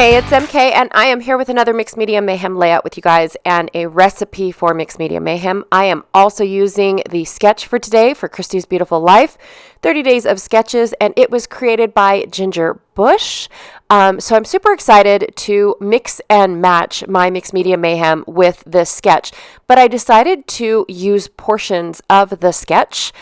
Hey, it's MK, and I am here with another Mixed Media Mayhem layout with you guys and a recipe for Mixed Media Mayhem. I am also using the sketch for today for Christy's Beautiful Life, 30 Days of Sketches, and it was created by Ginger Bush. So I'm super excited to mix and match my Mixed Media Mayhem with this sketch, but I decided to use portions of the sketch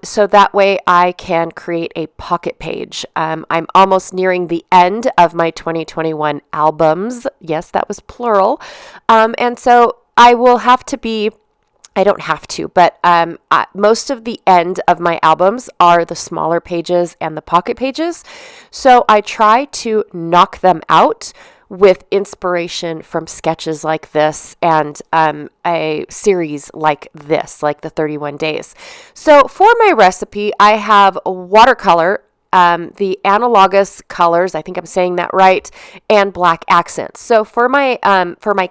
so that way I can create a pocket page. I'm almost nearing the end of my 2021 albums. Yes, that was plural. And so I will have to be, I don't have to, but most of the end of my albums are the smaller pages and the pocket pages. So I try to knock them out with inspiration from sketches like this and a series like this, like the 31 days. So for my recipe, I have watercolor, the analogous colors, I think I'm saying that right, and black accents. So for my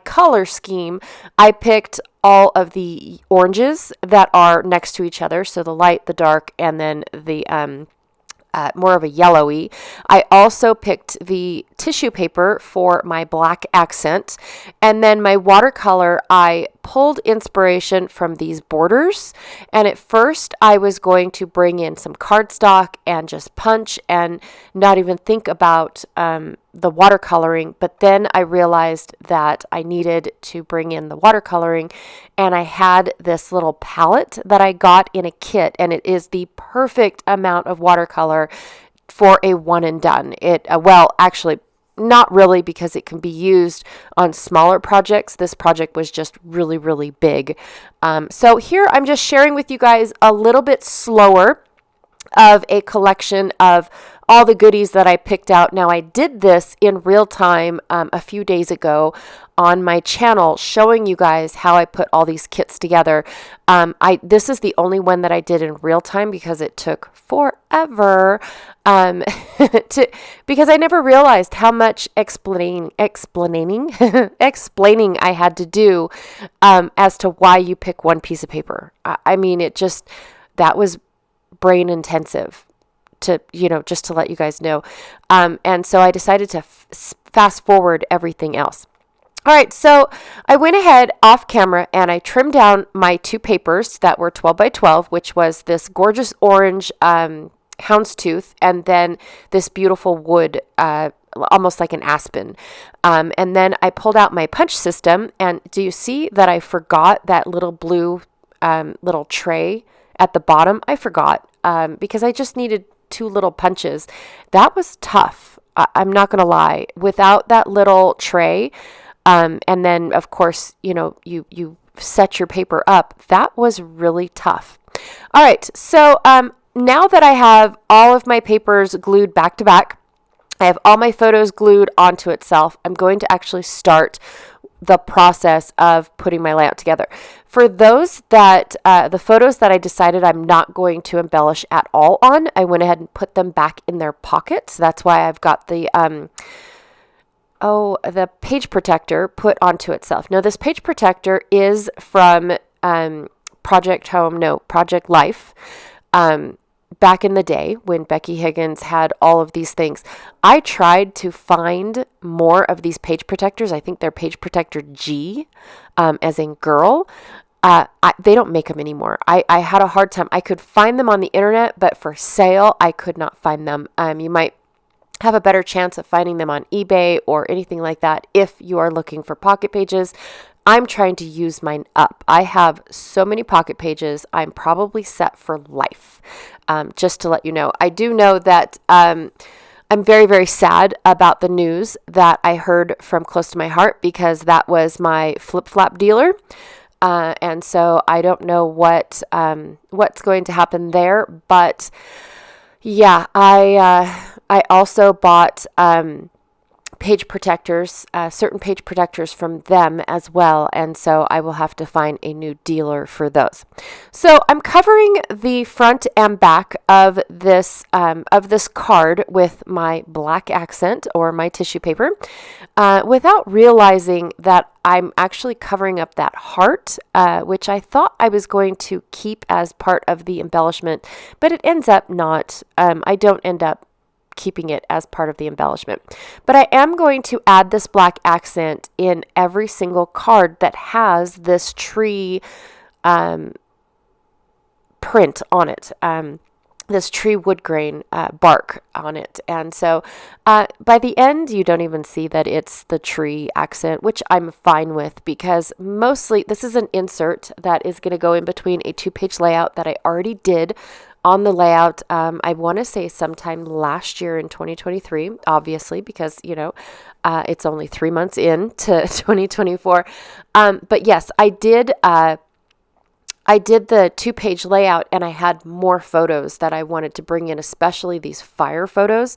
color scheme, I picked all of the oranges that are next to each other, so the light, the dark, and then the more of a yellowy. I also picked the tissue paper for my black accent. And then my watercolor, I pulled inspiration from these borders. And at first I was going to bring in some cardstock and just punch and not even think about the watercoloring. But then I realized that I needed to bring in the watercoloring, and I had this little palette that I got in a kit, and it is the perfect amount of watercolor for a one and done. Actually, not really, because it can be used on smaller projects. This project was just really, really big. So here I'm just sharing with you guys a little bit slower of a collection of all the goodies that I picked out. Now, I did this in real time a few days ago on my channel, showing you guys how I put all these kits together. This is the only one that I did in real time because it took forever because I never realized how much explaining I had to do as to why you pick one piece of paper. That was brain intensive just to let you guys know. And so I decided to fast forward everything else. All right, so I went ahead off camera and I trimmed down my two papers that were 12 by 12, which was this gorgeous orange houndstooth and then this beautiful wood, almost like an aspen. And then I pulled out my punch system, and do you see that I forgot that little blue little tray at the bottom? I forgot because I just needed two little punches. That was tough. I'm not going to lie. Without that little tray, and then of course, you set your paper up. That was really tough. All right. So now that I have all of my papers glued back to back, I have all my photos glued onto itself, I'm going to actually start the process of putting my layout together. For those that, the photos that I decided I'm not going to embellish at all on, I went ahead and put them back in their pockets. That's why I've got the page protector put onto itself. Now this page protector is from Project Life. Back in the day when Becky Higgins had all of these things, I tried to find more of these page protectors. I think they're Page Protector G, as in girl. They don't make them anymore. I had a hard time. I could find them on the internet, but for sale, I could not find them. You might have a better chance of finding them on eBay or anything like that if you are looking for pocket pages. I'm trying to use mine up. I have so many pocket pages. I'm probably set for life. Just to let you know, I do know that I'm very, very sad about the news that I heard from close to my heart, because that was my flip-flop dealer. And so I don't know what's going to happen there. But yeah, I also bought page protectors, certain page protectors from them as well, and so I will have to find a new dealer for those. So I'm covering the front and back of this card with my black accent or my tissue paper, without realizing that I'm actually covering up that heart, which I thought I was going to keep as part of the embellishment, but it ends up not. I don't end up keeping it as part of the embellishment. But I am going to add this black accent in every single card that has this tree print on it. This tree wood grain bark on it. And so by the end, you don't even see that it's the tree accent, which I'm fine with, because mostly this is an insert that is going to go in between a 2-page layout that I already did on the layout. I want to say sometime last year in 2023, obviously, because, it's only 3 months into 2024. But yes, I did the 2-page layout, and I had more photos that I wanted to bring in, especially these fire photos.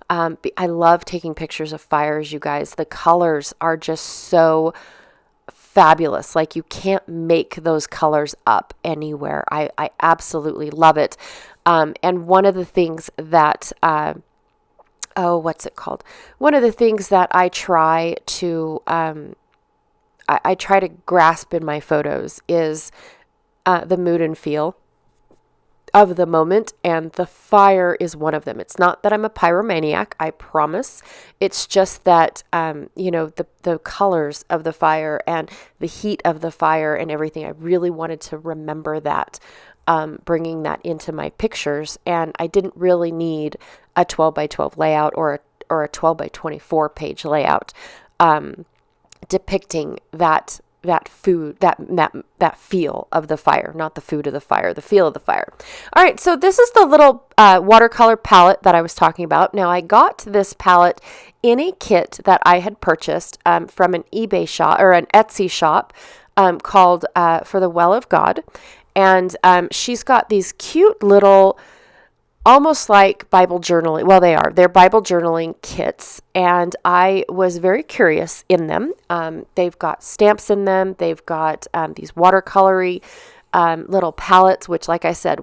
I love taking pictures of fires, you guys. The colors are just so fabulous. Like, you can't make those colors up anywhere. I absolutely love it. And one of the things that, what's it called? One of the things that I try to, I try to grasp in my photos is the mood and feel of the moment, and the fire is one of them. It's not that I'm a pyromaniac, I promise. It's just that, the colors of the fire and the heat of the fire and everything, I really wanted to remember that, bringing that into my pictures. And I didn't really need a 12 by 12 layout or a 12 by 24 page layout depicting that food, that feel of the fire, not the food of the fire, the feel of the fire. All right, so this is the little watercolor palette that I was talking about. Now, I got this palette in a kit that I had purchased from an eBay shop or an Etsy shop called For the Well of God. And she's got these cute little, almost like Bible journaling. Well, they're Bible journaling kits. And I was very curious in them. They've got stamps in them. They've got these watercolory little palettes, which, like I said,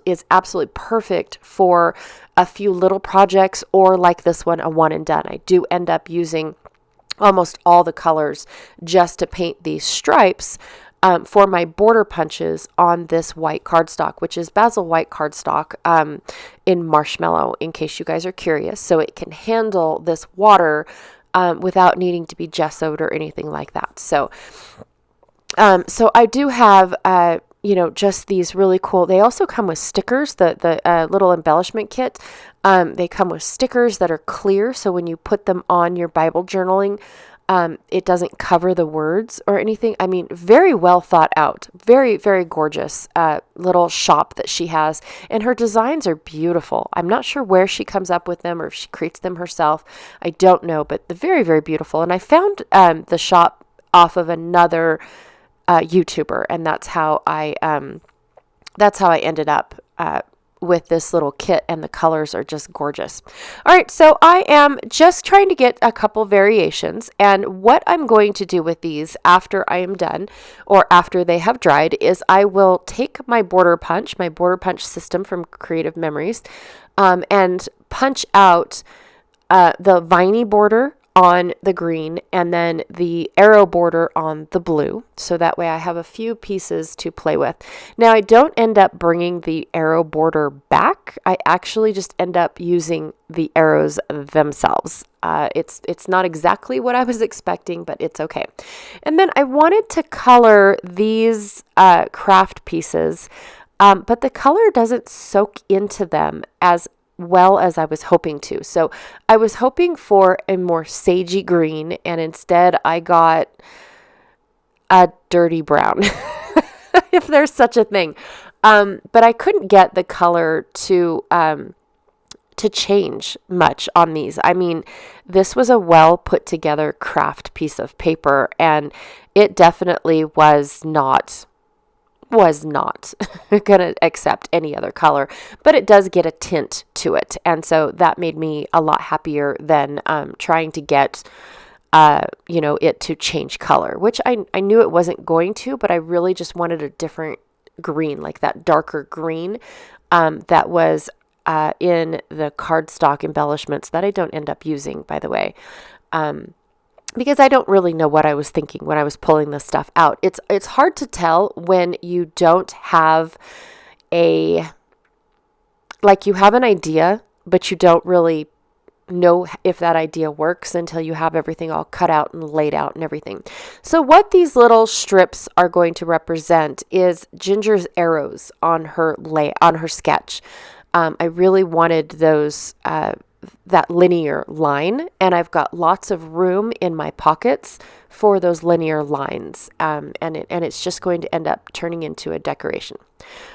is absolutely perfect for a few little projects, or like this one, a one and done. I do end up using almost all the colors just to paint these stripes for my border punches on this white cardstock, which is basil white cardstock in marshmallow, in case you guys are curious. So it can handle this water without needing to be gessoed or anything like that. So I do have, just these really cool, they also come with stickers, the little embellishment kit. They come with stickers that are clear. So when you put them on your Bible journaling, it doesn't cover the words or anything. I mean, very well thought out, very, very gorgeous little shop that she has. And her designs are beautiful. I'm not sure where she comes up with them or if she creates them herself. I don't know, but they're very, very beautiful. And I found the shop off of another YouTuber, and that's how I ended up with this little kit, and the colors are just gorgeous. All right, so I am just trying to get a couple variations, and what I'm going to do with these after I am done, or after they have dried, is I will take my border punch system from Creative Memories, and punch out the viney border on the green, and then the arrow border on the blue. So that way I have a few pieces to play with. Now, I don't end up bringing the arrow border back. I actually just end up using the arrows themselves. It's not exactly what I was expecting, but it's okay. And then I wanted to color these craft pieces, but the color doesn't soak into them as well as I was hoping to. So I was hoping for a more sagey green, and instead I got a dirty brown, if there's such a thing. But I couldn't get the color to change much on these. I mean, this was a well put together craft piece of paper, and it definitely was not going to accept any other color, but it does get a tint to it. And so that made me a lot happier than trying to get, it to change color, which I knew it wasn't going to, but I really just wanted a different green, like that darker green that was in the cardstock embellishments that I don't end up using, by the way. Because I don't really know what I was thinking when I was pulling this stuff out. It's hard to tell when you don't have you have an idea, but you don't really know if that idea works until you have everything all cut out and laid out and everything. So what these little strips are going to represent is Ginger's arrows on her sketch. I really wanted those that linear line, and I've got lots of room in my pockets for those linear lines, and it's just going to end up turning into a decoration.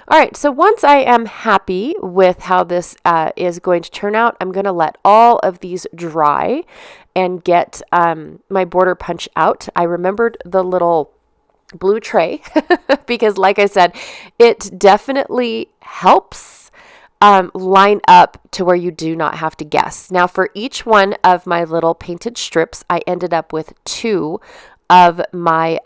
All right, so once I am happy with how this is going to turn out, I'm going to let all of these dry and get my border punch out. I remembered the little blue tray because, like I said, it definitely helps line up to where you do not have to guess. Now, for each one of my little painted strips, I ended up with 2 of my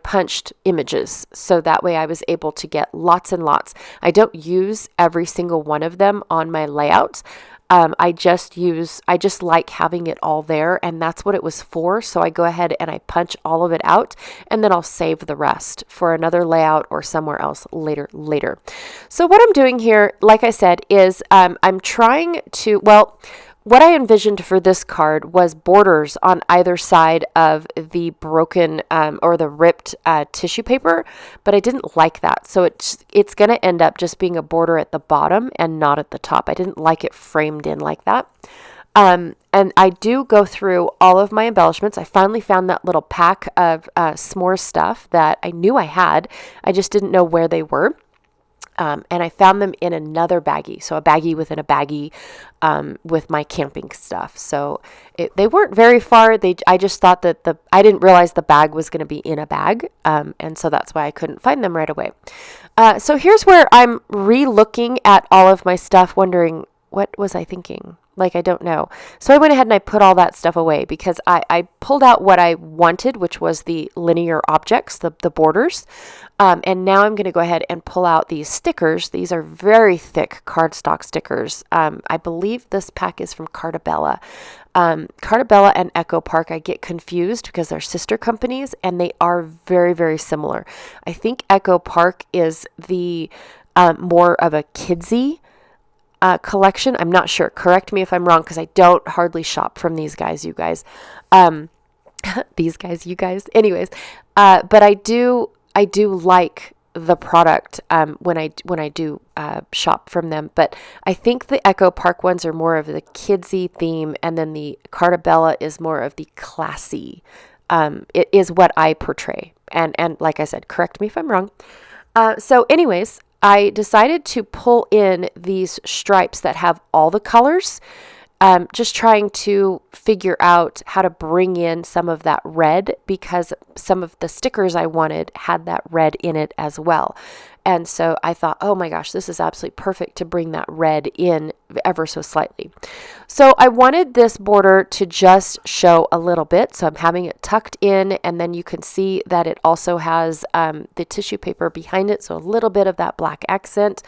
punched images. So that way I was able to get lots and lots. I don't use every single one of them on my layout. I just like having it all there, and that's what it was for. So I go ahead and I punch all of it out, and then I'll save the rest for another layout or somewhere else later. So what I'm doing here, like I said, is I'm trying to, what I envisioned for this card was borders on either side of the broken or the ripped tissue paper, but I didn't like that. So it's going to end up just being a border at the bottom and not at the top. I didn't like it framed in like that. And I do go through all of my embellishments. I finally found that little pack of s'more stuff that I knew I had. I just didn't know where they were. And I found them in another baggie. So a baggie within a baggie with my camping stuff. So they weren't very far. I just thought that I didn't realize the bag was going to be in a bag. And so that's why I couldn't find them right away. So here's where I'm re-looking at all of my stuff, wondering, what was I thinking? Like, I don't know. So I went ahead and I put all that stuff away because I pulled out what I wanted, which was the linear objects, the borders. And now I'm going to go ahead and pull out these stickers. These are very thick cardstock stickers. I believe this pack is from Cartabella. Cartabella and Echo Park, I get confused because they're sister companies and they are very, very similar. I think Echo Park is the more of a kidsy collection. I'm not sure. Correct me if I'm wrong because I don't hardly shop from these guys, you guys. These guys, you guys. Anyways, but I do like the product when I do shop from them. But I think the Echo Park ones are more of the kidsy theme, and then the Cartabella is more of the classy. It is what I portray. And like I said, correct me if I'm wrong. So anyways, I decided to pull in these stripes that have all the colors, just trying to figure out how to bring in some of that red because some of the stickers I wanted had that red in it as well. And so I thought, oh my gosh, this is absolutely perfect to bring that red in ever so slightly. So I wanted this border to just show a little bit. So I'm having it tucked in, and then you can see that it also has the tissue paper behind it. So a little bit of that black accent.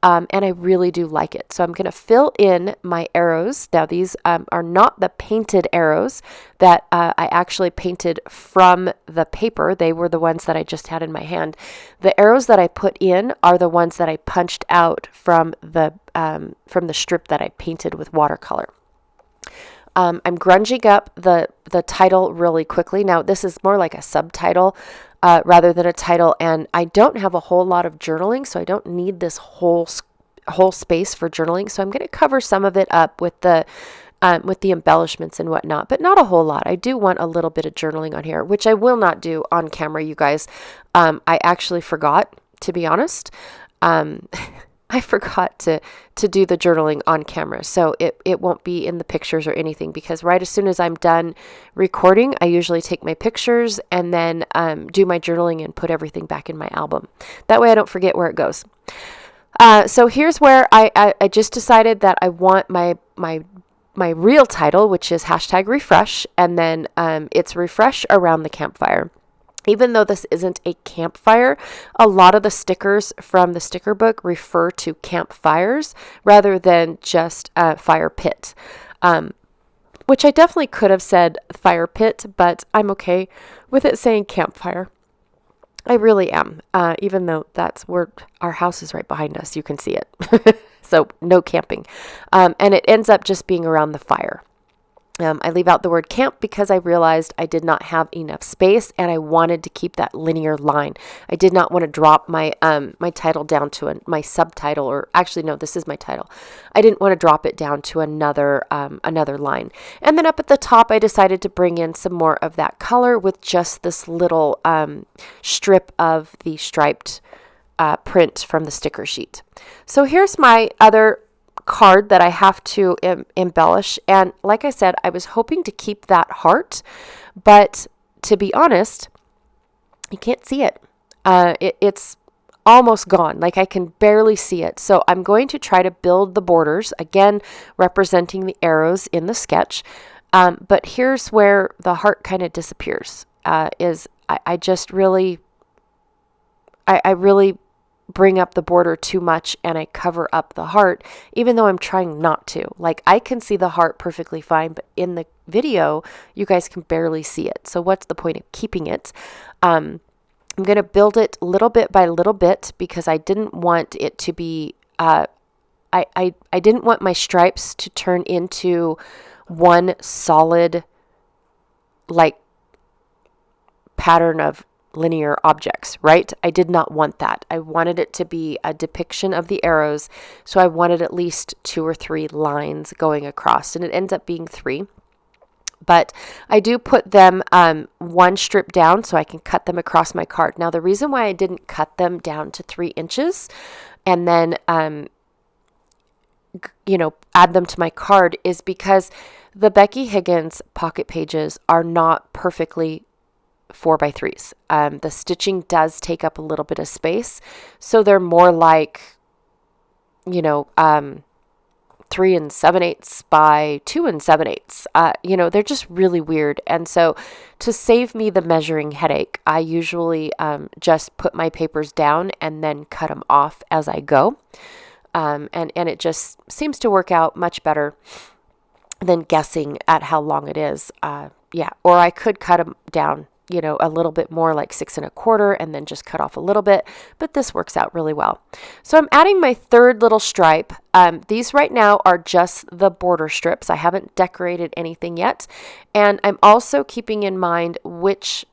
And I really do like it. So I'm going to fill in my arrows. Now these are not the painted arrows that I actually painted from the paper. They were the ones that I just had in my hand. The arrows that I put in are the ones that I punched out from the strip that I painted with watercolor. I'm grunging up the title really quickly. Now this is more like a subtitle rather than a title, and I don't have a whole lot of journaling, so I don't need this whole space for journaling. So I'm going to cover some of it up with the embellishments and whatnot, but not a whole lot. I do want a little bit of journaling on here, which I will not do on camera, you guys. I actually forgot, to be honest. I forgot to do the journaling on camera, so it won't be in the pictures or anything, because right as soon as I'm done recording, I usually take my pictures and then do my journaling and put everything back in my album. That way I don't forget where it goes. So here's where I just decided that I want my real title, which is #refresh, and then it's refresh around the campfire. Even though this isn't a campfire, a lot of the stickers from the sticker book refer to campfires rather than just fire pit, which I definitely could have said fire pit, but I'm okay with it saying campfire. I really am, even though that's where our house is right behind us. You can see it. So no camping. And it ends up just being around the fire. I leave out the word camp because I realized I did not have enough space and I wanted to keep that linear line. I did not want to drop my my title down to my subtitle, or actually no, this is my title. I didn't want to drop it down to another line. And then up at the top, I decided to bring in some more of that color with just this little strip of the striped print from the sticker sheet. So here's my other card that I have to embellish, and like I said, I was hoping to keep that heart, but to be honest, you can't see it. It's almost gone. Like I can barely see it. So I'm going to try to build the borders, again representing the arrows in the sketch, but here's where the heart kind of disappears. I really bring up the border too much and I cover up the heart, even though I'm trying not to. Like I can see the heart perfectly fine, but in the video, you guys can barely see it. So what's the point of keeping it? I'm going to build it little bit by little bit because I didn't want it to be, I didn't want my stripes to turn into one solid, like, pattern of linear objects, right? I did not want that. I wanted it to be a depiction of the arrows, so I wanted at least 2 or 3 lines going across, and it ends up being 3. But I do put them one strip down so I can cut them across my card. Now, the reason why I didn't cut them down to 3 inches and then, add them to my card is because the Becky Higgins pocket pages are not perfectly 4x3s. The stitching does take up a little bit of space, so they're more like, 3 7/8 by 2 7/8. They're just really weird. And so to save me the measuring headache, I usually just put my papers down and then cut them off as I go. And it just seems to work out much better than guessing at how long it is. Or I could cut them down a little bit more, like 6 1/4, and then just cut off a little bit, but this works out really well. So I'm adding my third little stripe. These right now are just the border strips. I haven't decorated anything yet. And I'm also keeping in mind which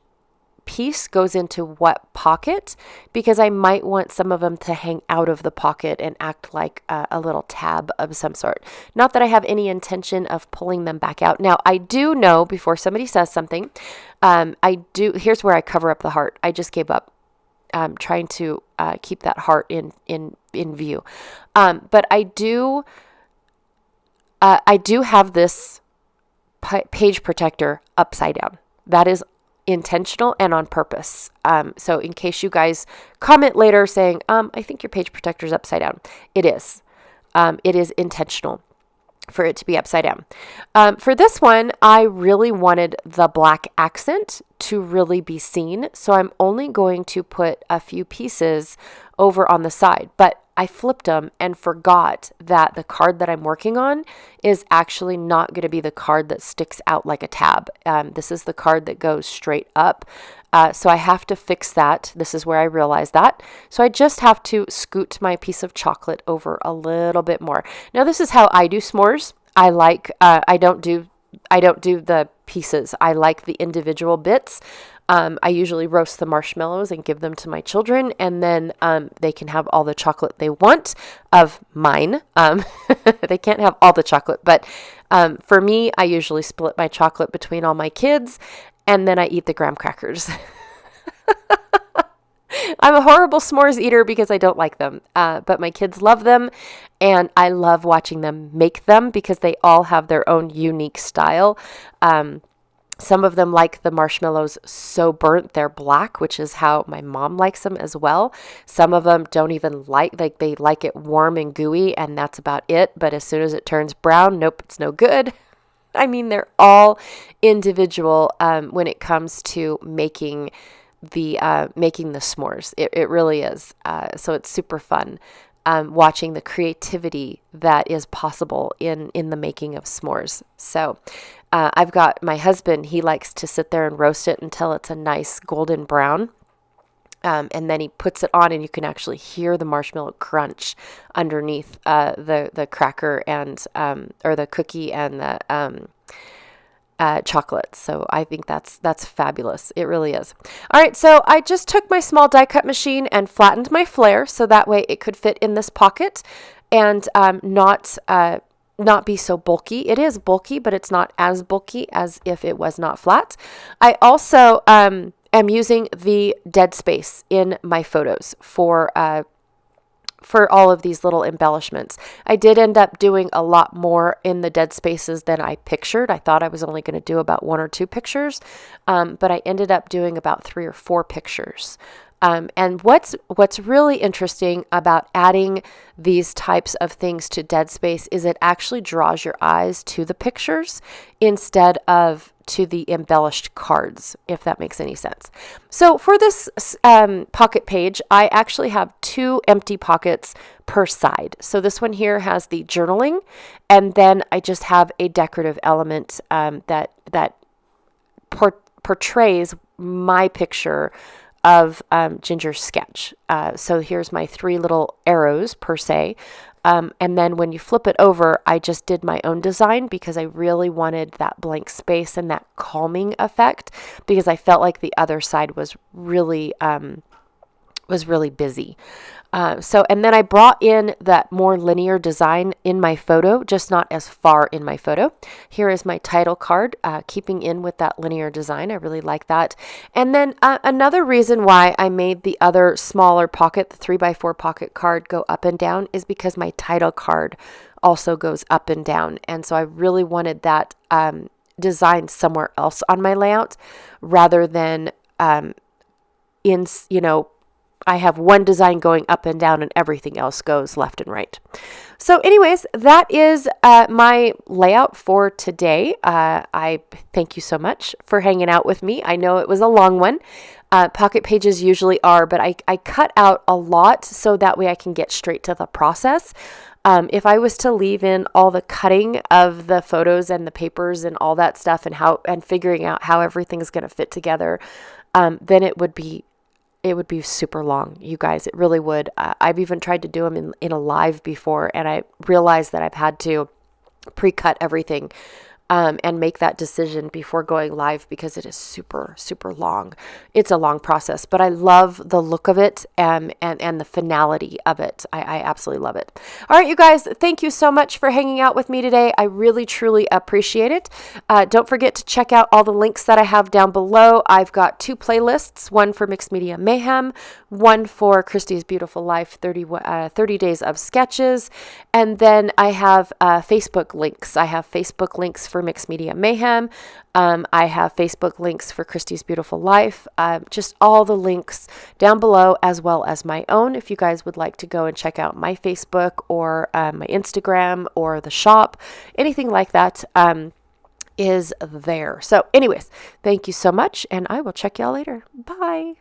piece goes into what pocket, because I might want some of them to hang out of the pocket and act like a little tab of some sort. Not that I have any intention of pulling them back out. Now, I do know, before somebody says something, here's where I cover up the heart. I just gave up trying to keep that heart in view. But I do have this page protector upside down. That is intentional and on purpose. So in case you guys comment later saying, I think your page protector is upside down. It is. It is intentional for it to be upside down. For this one, I really wanted the black accent to really be seen. So I'm only going to put a few pieces over on the side, but I flipped them and forgot that the card that I'm working on is actually not going to be the card that sticks out like a tab. This is the card that goes straight up. So I have to fix that. This is where I realized that. So I just have to scoot my piece of chocolate over a little bit more. Now, this is how I do s'mores. I don't do the pieces. I like the individual bits. I usually roast the marshmallows and give them to my children, and then they can have all the chocolate they want of mine. They can't have all the chocolate, but for me, I usually split my chocolate between all my kids, and then I eat the graham crackers. I'm a horrible s'mores eater because I don't like them, but my kids love them, and I love watching them make them because they all have their own unique style. Some of them like the marshmallows so burnt they're black, which is how my mom likes them as well. Some of them don't even like they like it warm and gooey, and that's about it. But as soon as it turns brown, nope, it's no good. I mean, they're all individual when it comes to making the s'mores. It really is. So it's super fun. Watching the creativity that is possible in the making of s'mores. So I've got my husband, he likes to sit there and roast it until it's a nice golden brown. And then he puts it on, and you can actually hear the marshmallow crunch underneath the cracker and or the cookie and the chocolate. So I think that's fabulous. It really is. All right, so I just took my small die cut machine and flattened my flare so that way it could fit in this pocket and not be so bulky. It is bulky, but it's not as bulky as if it was not flat. I also am using the dead space in my photos for all of these little embellishments. I did end up doing a lot more in the dead spaces than I pictured. I thought I was only going to do about 1 or 2 pictures, but I ended up doing about 3 or 4 pictures. And what's really interesting about adding these types of things to dead space is it actually draws your eyes to the pictures instead of to the embellished cards, if that makes any sense. So for this pocket page, I actually have 2 empty pockets per side. So this one here has the journaling, and then I just have a decorative element that portrays my picture of Ginger's sketch. So here's my 3 little arrows per se. And then when you flip it over, I just did my own design because I really wanted that blank space and that calming effect because I felt like the other side was really busy. And then I brought in that more linear design in my photo, just not as far in my photo. Here is my title card, keeping in with that linear design. I really like that. And then another reason why I made the other smaller pocket, the 3x4 pocket card, go up and down is because my title card also goes up and down. And so I really wanted that design somewhere else on my layout rather than I have one design going up and down and everything else goes left and right. So anyways, that is my layout for today. I thank you so much for hanging out with me. I know it was a long one. Pocket pages usually are, but I cut out a lot so that way I can get straight to the process. If I was to leave in all the cutting of the photos and the papers and all that stuff and figuring out how everything's going to fit together, then it would be super long, you guys. It really would. I've even tried to do them in a live before, and I realized that I've had to pre-cut everything and make that decision before going live because it is super, super long. It's a long process, but I love the look of it and the finality of it. I absolutely love it. All right, you guys, thank you so much for hanging out with me today. I really, truly appreciate it. Don't forget to check out all the links that I have down below. I've got 2 playlists, one for Mixed Media Mayhem, one for Christy's Beautiful Life, 30 Days of Sketches, and then I have Facebook links. I have Facebook links for Mixed Media Mayhem. I have Facebook links for Christy's Beautiful Life. Just all the links down below, as well as my own. If you guys would like to go and check out my Facebook or my Instagram or the shop, anything like that is there. So anyways, thank you so much, and I will check y'all later. Bye.